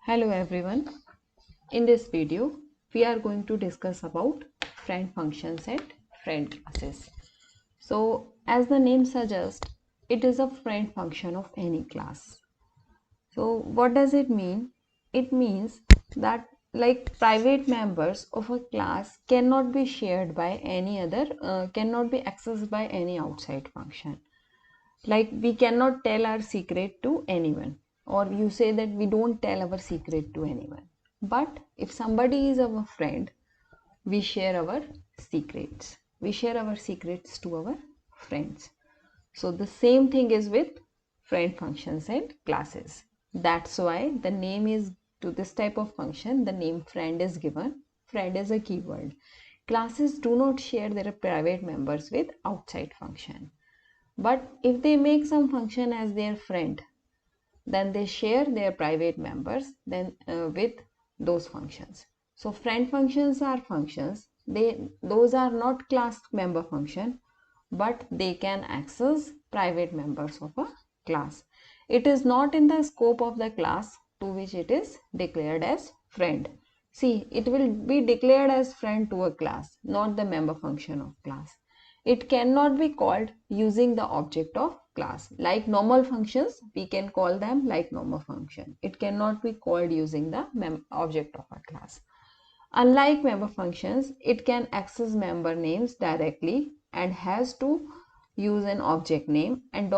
Hello everyone. In this video, we are going to discuss about friend functions and friend classes. So, as the name suggests, it is a friend function of any class. So, what does it mean? It means that like private members of a class cannot be shared by any other, cannot be accessed by any outside function. Like we cannot tell our secret to anyone, or you say that we don't tell our secret to anyone. But if somebody is our friend, we share our secrets. We share our secrets to our friends. So the same thing is with friend functions and classes. That's why the name is to this type of function, the name friend is given. Friend is a keyword. Classes do not share their private members with outside function. But if they make some function as their friend, then they share their private members with those functions. So friend functions are functions. Those are not class member function, but they can access private members of a class. It is not in the scope of the class to which it is declared as friend. See, it will be declared as friend to a class, not the member function of class. It cannot be called using the object of class. Like normal functions, we can call them like normal function. It cannot be called using the object of a class. Unlike member functions, it can access member names directly and has to use an object name and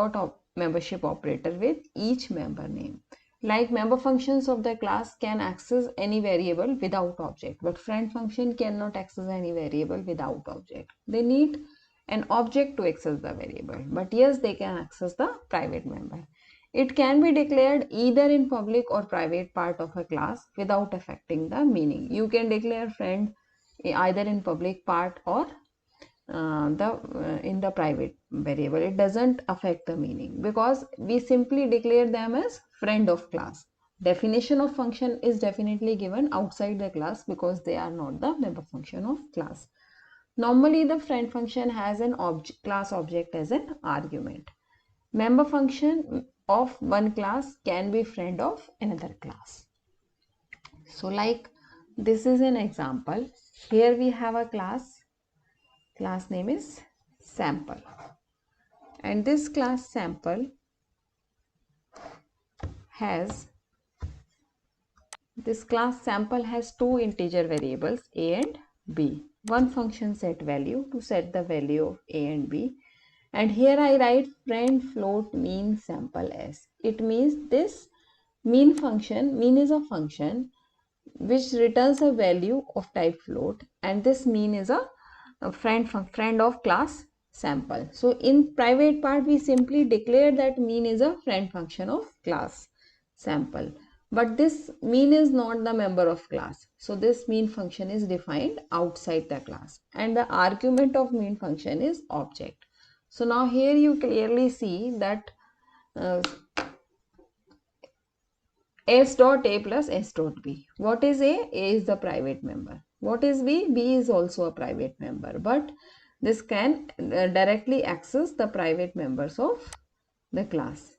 membership operator with each member name. Like member functions of the class can access any variable without object, but friend function cannot access any variable without object. They need an object to access the variable, but yes, they can access the private member. It can be declared either in public or private part of a class without affecting the meaning. You can declare friend either in public part or in the private variable. It doesn't affect the meaning because we simply declare them as friend of class. Definition of function is definitely given outside the class because they are not the member function of class. Normally, the friend function has an class object as an argument. Member function of one class can be friend of another class. So like this is an example. Here we have a class name is sample, and this class sample has two integer variables a and b. One function set value to set the value of a and b, and here I write friend float mean sample s. It means this mean is a function which returns a value of type float, and this mean is a friend of class sample. So in private part we simply declare that mean is a friend function of class sample, but this mean is not the member of class. So this mean function is defined outside the class, and the argument of mean function is object. So now here you clearly see that S dot A plus S dot B. What is A? A is the private member. What is B? B is also a private member, but this can directly access the private members of the class.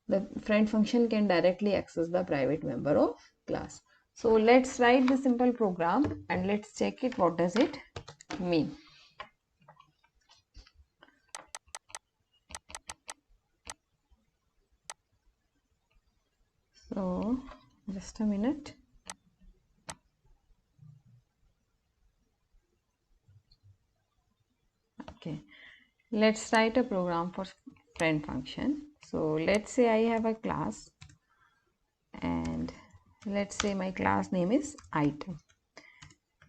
The friend function can directly access the private member of class. So let's write the simple program and let's check it. What does it mean? So just a minute. Okay, let's write a program for friend function. So let's say I have a class, and let's say my class name is item.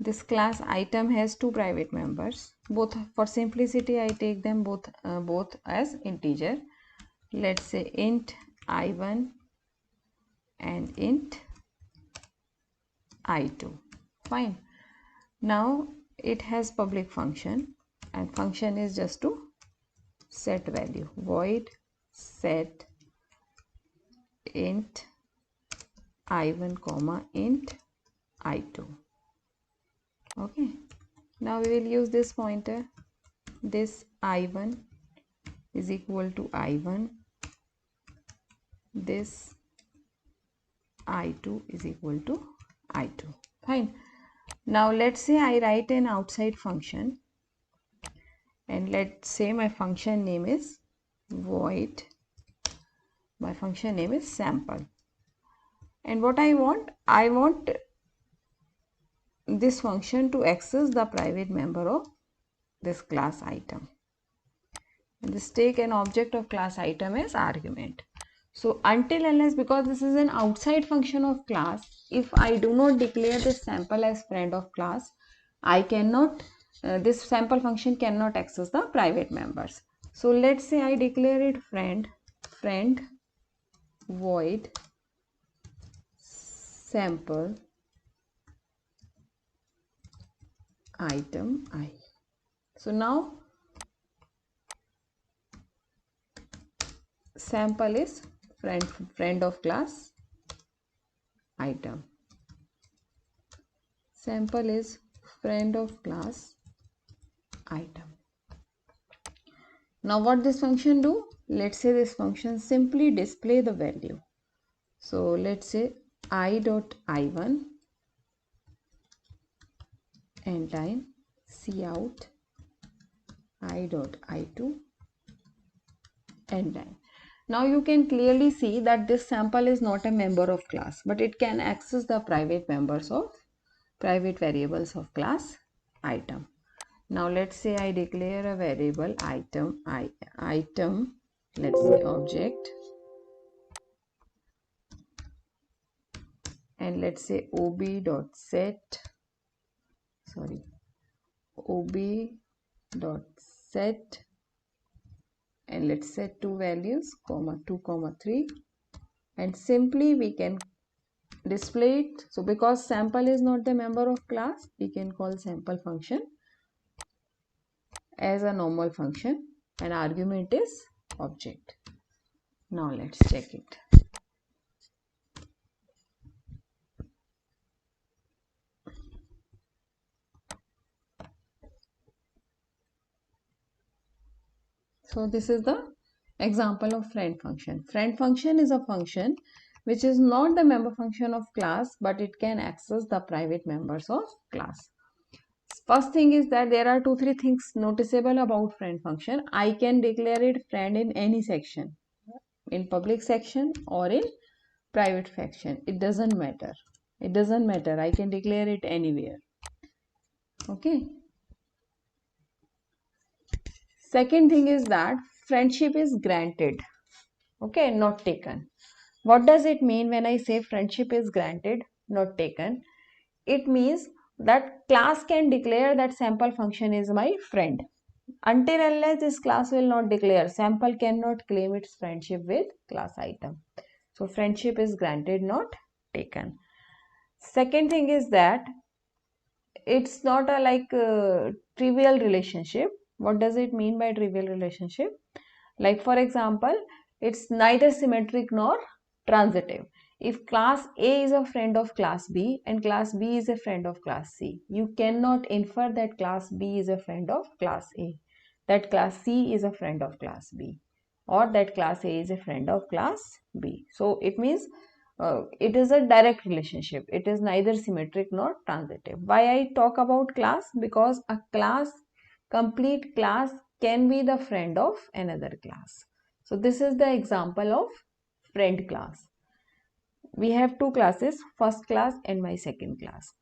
This class item has two private members. Both, for simplicity, I take them both as integer. Let's say int i1 and int i2. Fine. Now it has public function, and function is just to set value. Void set int i1 comma int i2. Okay, now we will use this pointer. This i1 is equal to i1, this I2 is equal to I2. Fine. Now let's say I write an outside function, and let's say my function name is void, my function name is sample, and what I want this function to access the private member of this class item, and this take an object of class item as argument. So until unless, because this is an outside function of class, if I do not declare this sample as friend of class, I cannot, this sample function cannot access the private members. So let's say I declare it friend void sample item I. So now sample is friend of class item. Sample is friend of class item. Now what this function do? Let's say this function simply display the value. So let's say I dot I1 end line cout I dot I2 end line. Now you can clearly see that this sample is not a member of class, but it can access the private variables of class item. Now let's say I declare a variable item, let's say object, and let's say ob dot set and let's set two values, comma 2, comma 3, and simply we can display it. So because sample is not the member of class, we can call sample function as a normal function, and argument is object. Now let's check it. So this is the example of friend function. Friend function is a function which is not the member function of class, but it can access the private members of class. First thing is that there are 2-3 things noticeable about friend function. I can declare it friend in any section, in public section or in private section. It doesn't matter. I can declare it anywhere. Okay. Second thing is that friendship is granted. Okay, not taken. What does it mean when I say friendship is granted, not taken? It means that class can declare that sample function is my friend. Until unless this class will not declare, sample cannot claim its friendship with class item. So friendship is granted, not taken. Second thing is that it's not a trivial relationship. What does it mean by trivial relationship? Like for example, it's neither symmetric nor transitive. If class A is a friend of class B and class B is a friend of class C, you cannot infer that class B is a friend of class A, that class C is a friend of class B, or that class A is a friend of class B. So it means it is a direct relationship. It is neither symmetric nor transitive. Why I talk about class? Because a class, complete class, can be the friend of another class. So this is the example of friend class. We have two classes, first class and my second class.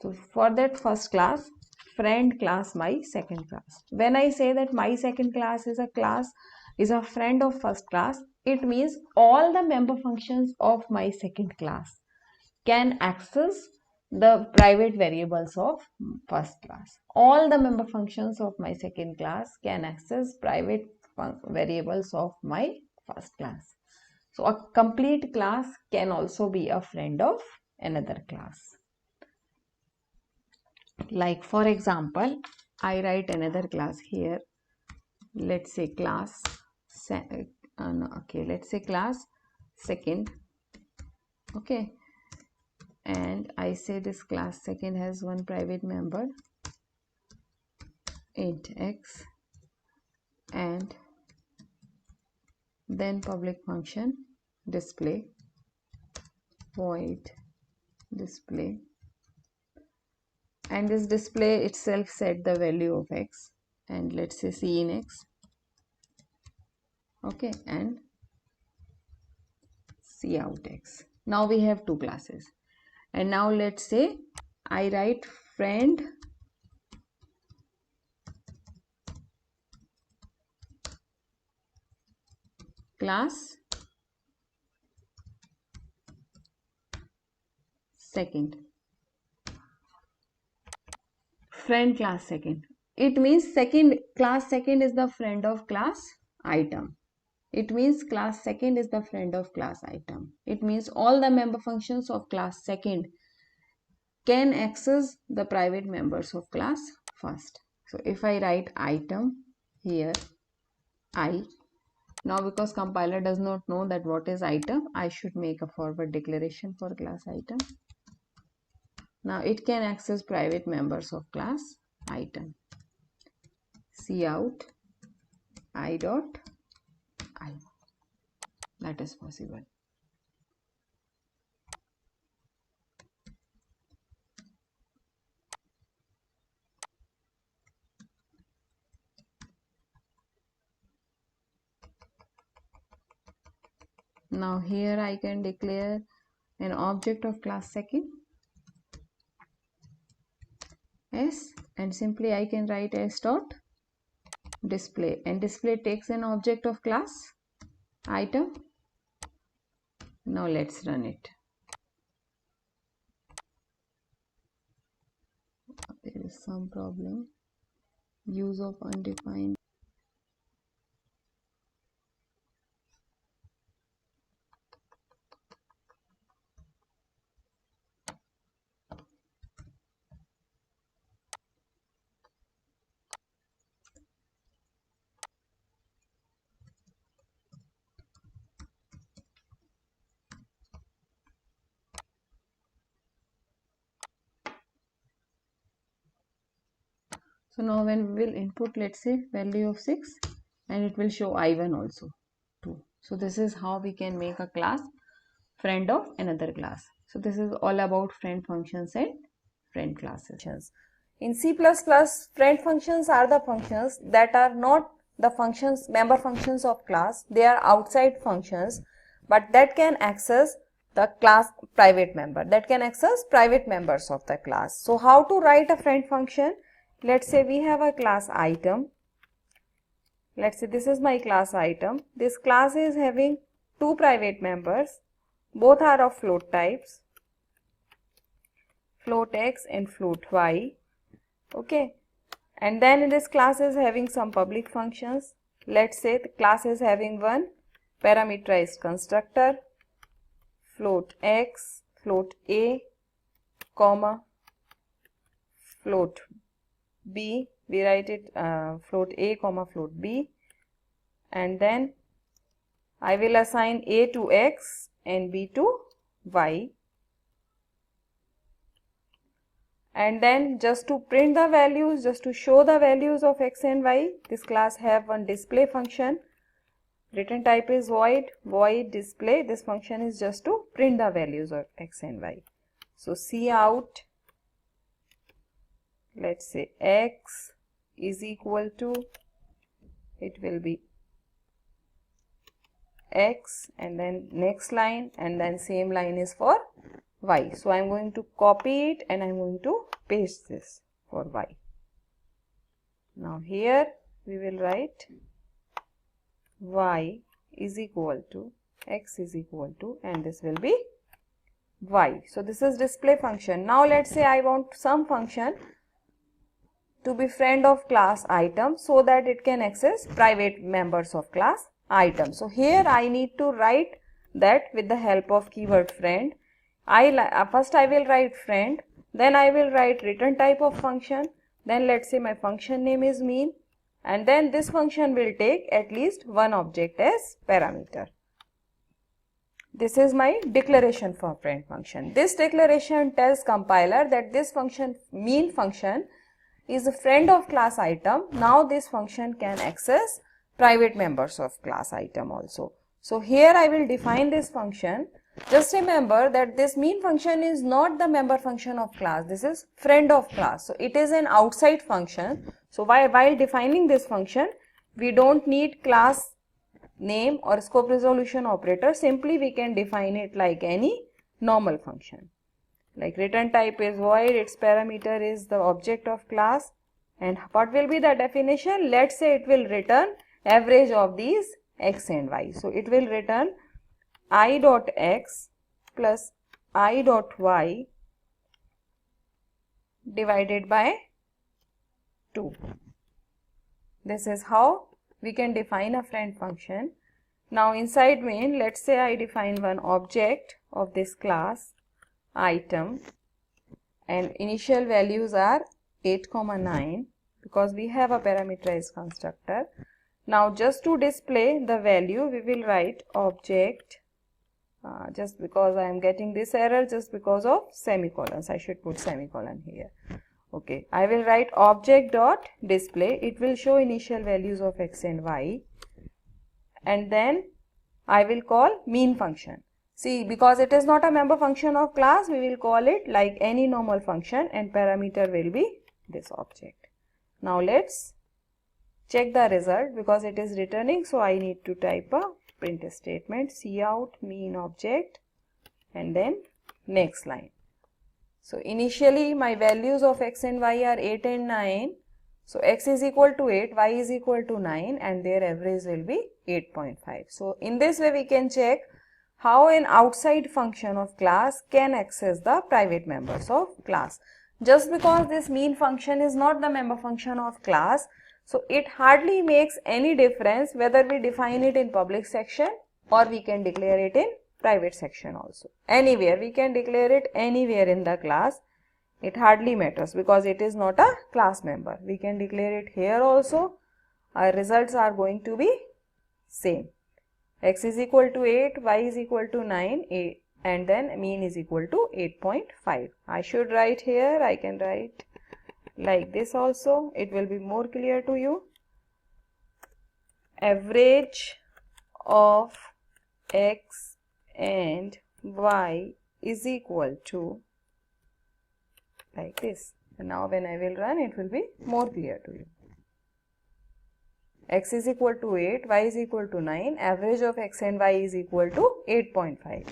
So for that first class, friend class, my second class. When I say that my second class is a friend of first class, it means all the member functions of my second class can access the private variables of first class. All the member functions of my second class can access private variables of my first class. So a complete class can also be a friend of another class. Like for example, I write another class here. Let's say class let's say class second. Okay, and I say this class second has one private member int x, and then public function display void display, and this display itself set the value of x, and let's say c in x, okay, and c out x. Now we have two classes, and now let's say I write friend class second, friend class second. It means class second is the friend of class item. It means class second is the friend of class item. It means all the member functions of class second can access the private members of class first. So if I write item here, I, now because compiler does not know that what is item, I should make a forward declaration for class item. Now it can access private members of class item. Cout I dot I. That is possible. Now here I can declare an object of class second s, and simply I can write s dot display, and display takes an object of class item. Now let's run it. There is some problem. Use of undefined. So now when we will input, let's say value of 6, and it will show I1 also 2. So this is how we can make a class friend of another class. So this is all about friend functions and friend classes. In C++, friend functions are the functions that are not the functions, member functions of class. They are outside functions, but that can access the class private member, that can access private members of the class. So how to write a friend function? Let's say we have a class item. Let's say this is my class item. This class is having two private members. Both are of float types, float x and float y. Okay, and then this class is having some public functions. Let's say the class is having one parameterized constructor, float x, float a, comma, float b. We write it float a, comma, float b, and then I will assign a to x and b to y. And then just to print the values, just to show the values of x and y, this class have one display function. Return type is void, void display. This function is just to print the values of x and y. So cout, let's say x is equal to, it will be x, and then next line, and then same line is for y. So I am going to copy it and I am going to paste this for y. Now here we will write y is equal to, x is equal to, and this will be y. So this is display function. Now let's say I want some function to be friend of class item so that it can access private members of class item. So here I need to write that with the help of keyword friend. First I will write friend, then I will write return type of function, then let's say my function name is mean, and then this function will take at least one object as parameter. This is my declaration for friend function. This declaration tells compiler that this function, mean function, is a friend of class item. Now this function can access private members of class item also. So here I will define this function. Just remember that this mean function is not the member function of class. This is friend of class. So it is an outside function. So while defining this function, we don't need class name or scope resolution operator. Simply we can define it like any normal function. Like return type is void, its parameter is the object of class. And what will be the definition? Let's say it will return average of these x and y. So it will return I dot x plus I dot y divided by 2. This is how we can define a friend function. Now inside main, let's say I define one object of this class item and initial values are 8, 9 because we have a parameterized constructor. Now just to display the value, we will write object, just because I am getting this error just because of semicolons, I should put semicolon here. Okay, I will write object dot display. It will show initial values of x and y, and then I will call mean function. See, because it is not a member function of class, we will call it like any normal function and parameter will be this object. Now let's check the result because it is returning, so I need to type a print statement, cout mean object and then next line. So initially my values of x and y are 8 and 9. So x is equal to 8, y is equal to 9 and their average will be 8.5. So in this way we can check how an outside function of class can access the private members of class. Just because this mean function is not the member function of class, so it hardly makes any difference whether we define it in public section or we can declare it in private section also. Anywhere, we can declare it anywhere in the class. It hardly matters because it is not a class member. We can declare it here also. Our results are going to be same. X is equal to 8, y is equal to 9, and then mean is equal to 8.5. I should write here, I can write like this also, it will be more clear to you. Average of x and y is equal to like this. And now when I will run, it will be more clear to you. X is equal to 8, y is equal to 9, average of x and y is equal to 8.5.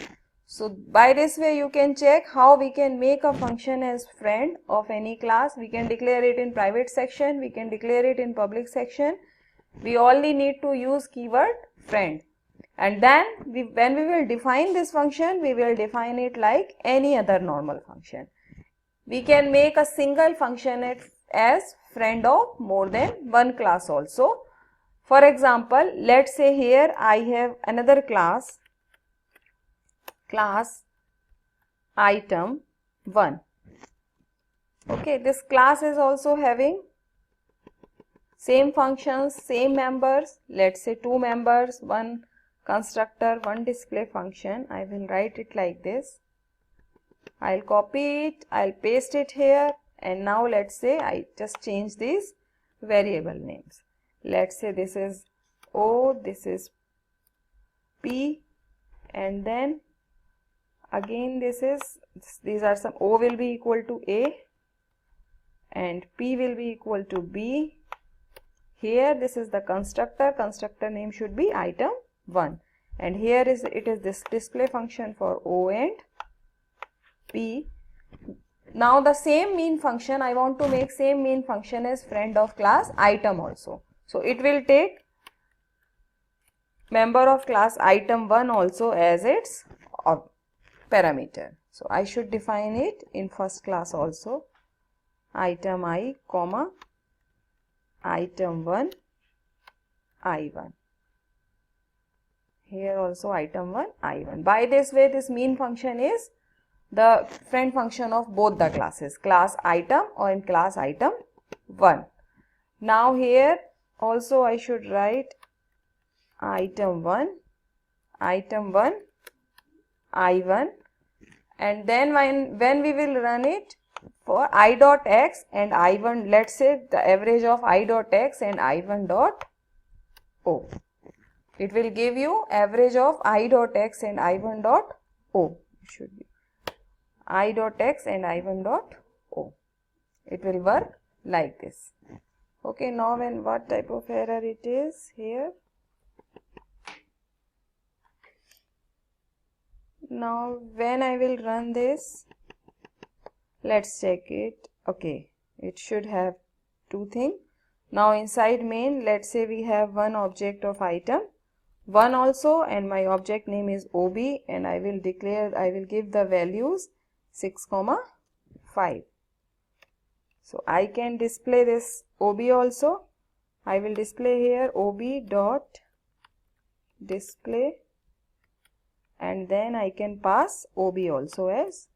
So by this way you can check how we can make a function as friend of any class. We can declare it in private section, we can declare it in public section. We only need to use keyword friend. And then when we will define this function, we will define it like any other normal function. We can make a single function as friend of more than one class also. For example, let's say here I have another class item 1. Okay, this class is also having same functions, same members. Let's say 2 members, 1 constructor, 1 display function. I will write it like this. I'll copy it, I'll paste it here, and now let's say I just change these variable names. Let's say this is O, this is P, and then again these are some, O will be equal to A and P will be equal to B. Here this is the constructor name should be item 1, and here it is this display function for O and P. Now the same mean function, I want to make same mean function as friend of class item also. So it will take member of class item 1 also as its parameter. So I should define it in first class also, item I comma item 1 I1. Here also item 1 I1. By this way this mean function is the friend function of both the classes, class item or in class item 1. Now here also I should write item 1 I1, and then when we will run it for I dot x and I1, let's say the average of I dot x and I1 dot O. It will give you average of I dot x and I1 dot O. It should be I dot x and I1 dot O. It will work like this. Okay, now when what type of error it is here? Now when I will run this, let's check it. Okay, it should have two things. Now inside main, let's say we have one object of item 1 also, and my object name is OB, and I will give the values 6, 5. So I can display this OB also. I will display here OB dot display, and then I can pass OB also as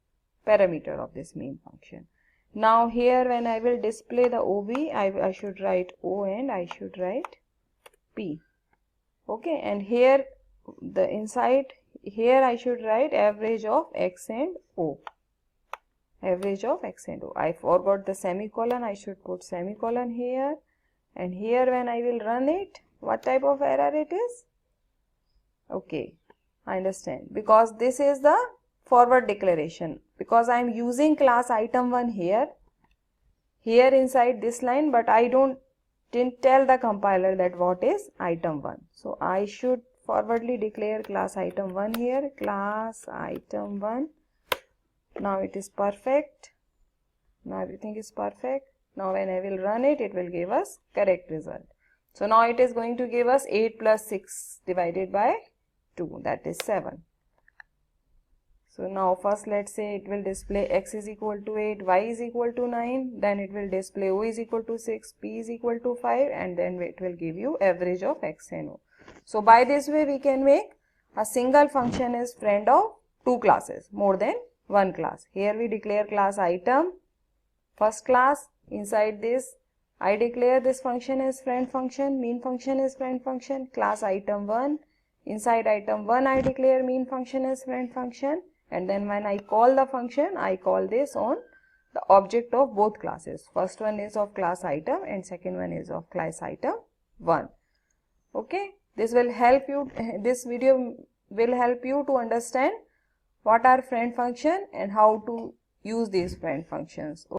parameter of this main function. Now here when I will display the OB, I should write O and I should write P. Okay, and here the inside here I should write average of x and O. Average of x and O. I forgot the semicolon. I should put semicolon here. And here when I will run it, what type of error it is? Okay, I understand. Because this is the forward declaration. Because I am using class item 1 here inside this line, but I didn't tell the compiler that what is item 1. So I should forwardly declare class item 1 here, class item 1. Now it is perfect. Now everything is perfect. Now when I will run it, it will give us correct result. So now it is going to give us 8 plus 6 divided by 2, that is 7. So now first let's say it will display x is equal to 8, y is equal to 9, then it will display o is equal to 6, p is equal to 5, and then it will give you average of x and o. So by this way we can make a single function is friend of two classes, more than one class. Here we declare class item, first class, inside this I declare this function as friend function, main function is friend function, class item 1, inside item 1 I declare main function as friend function, and then when I call the function, I call this on the object of both classes. First one is of class item and second one is of class item 1. Okay, this will help you, this video will help you to understand what are friend function and how to use these friend functions.